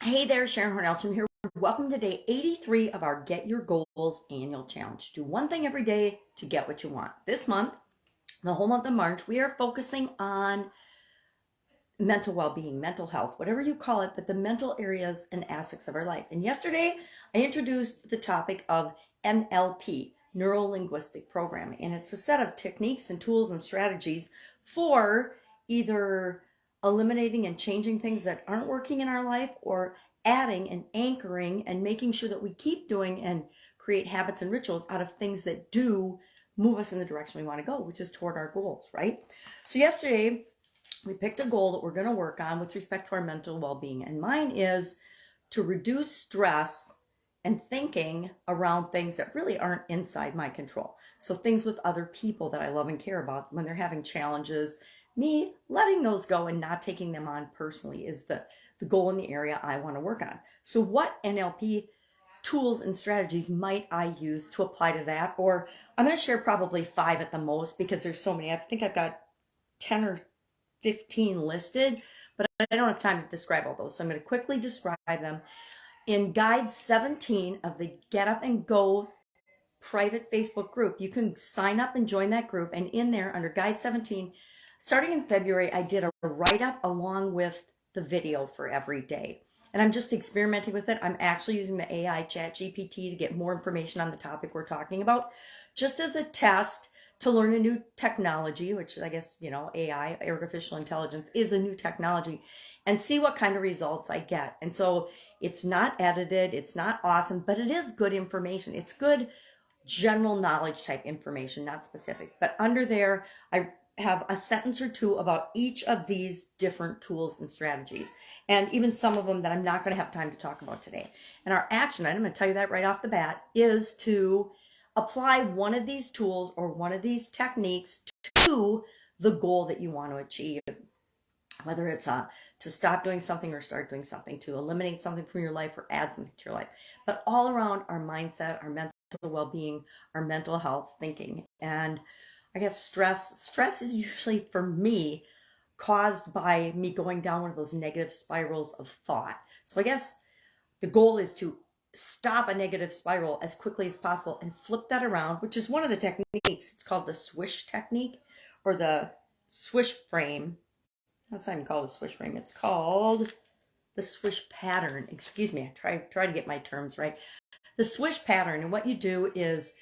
Hey there, Sharon Horne-Ellstrom here. Welcome to day 83 of our Get Your Goals annual challenge. Do one thing every day to get what you want. This month, the whole month of March, we are focusing on mental well-being, mental health, whatever you call it, but the mental areas and aspects of our life. And yesterday, I introduced the topic of NLP, neuro-linguistic programming, and it's a set of techniques and tools and strategies for either eliminating and changing things that aren't working in our life, or adding and anchoring and making sure that we keep doing and create habits and rituals out of things that do move us in the direction we want to go, which is toward our goals, right? So yesterday, we picked a goal that we're going to work on with respect to our mental well-being. And mine is to reduce stress and thinking around things that really aren't inside my control. So things with other people that I love and care about when they're having challenges, me letting those go and not taking them on personally is the goal in the area I want to work on. So what NLP tools and strategies might I use to apply to that? Or I'm going to share probably 5 at the most because there's so many. I think I've got 10 or 15 listed, but I don't have time to describe all those. So I'm going to quickly describe them. In Guide 17 of the Get Up and Go private Facebook group, you can sign up and join that group. And in there, under Guide 17, starting in February, I did a write-up along with the video for every day. And I'm just experimenting with it. I'm actually using the AI ChatGPT to get more information on the topic we're talking about, just as a test to learn a new technology, which I guess, AI, artificial intelligence, is a new technology, and see what kind of results I get. And so it's not edited, it's not awesome, but it is good information. It's good general knowledge type information, not specific. But under there, I have a sentence or two about each of these different tools and strategies, and even some of them that I'm not going to have time to talk about today. And our action item, I'm going to tell you that right off the bat, is to apply one of these tools or one of these techniques to the goal that you want to achieve. Whether it's to stop doing something or start doing something, to eliminate something from your life or add something to your life. But all around our mindset, our mental well-being, our mental health thinking. And I guess stress is usually, for me, caused by me going down one of those negative spirals of thought. So I guess the goal is to stop a negative spiral as quickly as possible and flip that around, which is one of the techniques. It's called the swish technique, or the swish frame. That's not even called a swish frame. It's called the swish pattern. Excuse me. I try to get my terms right. The swish pattern. And what you do is,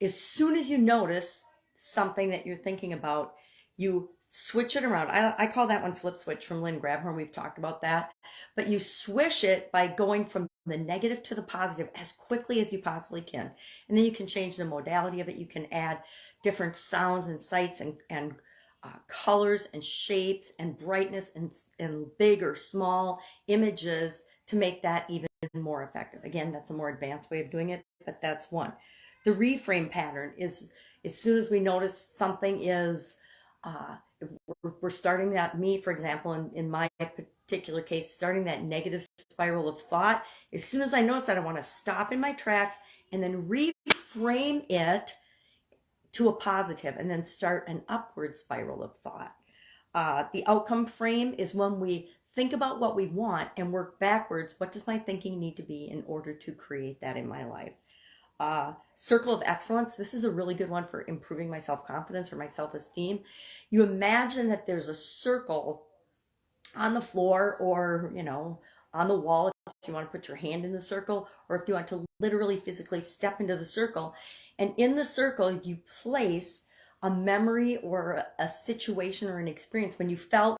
as soon as you notice something that you're thinking about, you switch it around. I call that one flip switch from Lynn Grabhorn. We've talked about that. But you swish it by going from the negative to the positive as quickly as you possibly can. And then you can change the modality of it. You can add different sounds and sights and colors and shapes and brightness and big or small images to make that even more effective. Again, that's a more advanced way of doing it, but that's one. The reframe pattern is, as soon as we notice something is, we're starting that, me, for example, in my particular case, starting that negative spiral of thought, as soon as I notice that, I want to stop in my tracks and then reframe it to a positive, and then start an upward spiral of thought. The outcome frame is when we think about what we want and work backwards. What does my thinking need to be in order to create that in my life? Circle of excellence. This is a really good one for improving my self-confidence or my self-esteem. You imagine that there's a circle on the floor, or, on the wall, if you want to put your hand in the circle, or if you want to literally physically step into the circle. And in the circle, you place a memory or a situation or an experience when you felt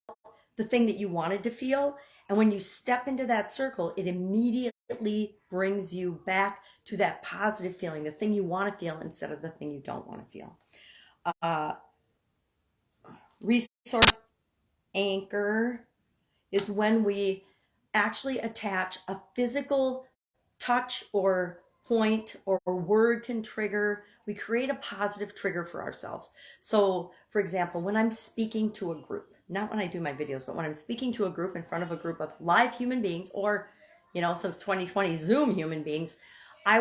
the thing that you wanted to feel. And when you step into that circle, it immediately brings you back to that positive feeling, the thing you want to feel instead of the thing you don't want to feel. Resource anchor is when we actually attach a physical touch or point or word can trigger. We create a positive trigger for ourselves. So, for example, when I'm speaking to a group, not when I do my videos, but when I'm speaking to a group in front of a group of live human beings, or, since 2020, Zoom human beings, I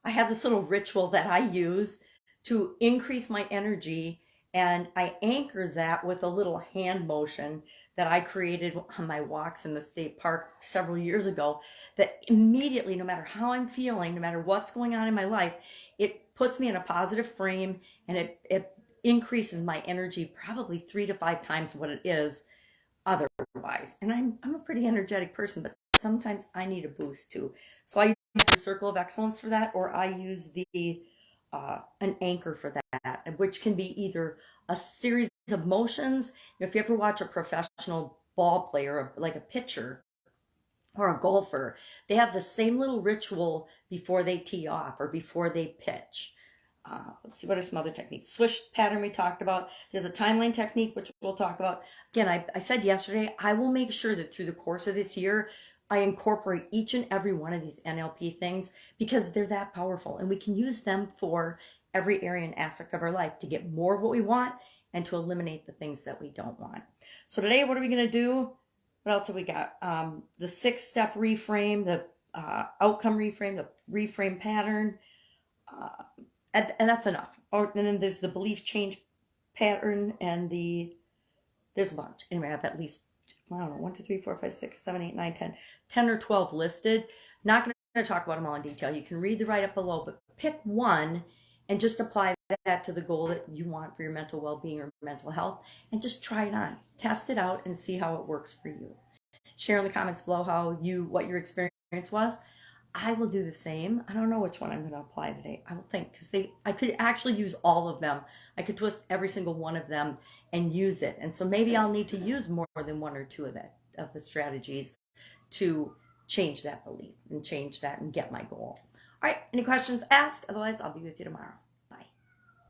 have this little ritual that I use to increase my energy And I anchor that with a little hand motion that I created on my walks in the state park several years ago, that immediately, no matter how I'm feeling, no matter what's going on in my life, it puts me in a positive frame, and it increases my energy probably 3 to 5 times what it is otherwise. And I'm a pretty energetic person, but sometimes I need a boost too. So I use the circle of excellence for that, or I use the an anchor for that, which can be either a series of motions. If you ever watch a professional ball player, like a pitcher or a golfer, they have the same little ritual before they tee off or before they pitch. Let's see, what are some other techniques? Swish pattern we talked about. There's a timeline technique, which we'll talk about. Again, I said yesterday, I will make sure that through the course of this year, I incorporate each and every one of these NLP things, because they're that powerful, and we can use them for every area and aspect of our life to get more of what we want and to eliminate the things that we don't want. So today, what are we going to do? What else have we got? The 6-step reframe, the outcome reframe, the reframe pattern, and that's enough. And then there's the belief change pattern, and there's a bunch. Anyway, I have at least, I don't know, 1, 2, 3, 4, 5, 6, 7, 8, 9, 10, 10 or 12 listed. Not going to talk about them all in detail. You can read the write-up below, but pick one and just apply that to the goal that you want for your mental well-being or mental health, and just try it on. Test it out and see how it works for you. Share in the comments below what your experience was. I will do the same. I don't know which one I'm going to apply today. I will think, because I could actually use all of them. I could twist every single one of them and use it. And so maybe I'll need to use more than 1 or 2 of the strategies to change that belief and change that and get my goal. All right, any questions, ask. Otherwise, I'll be with you tomorrow.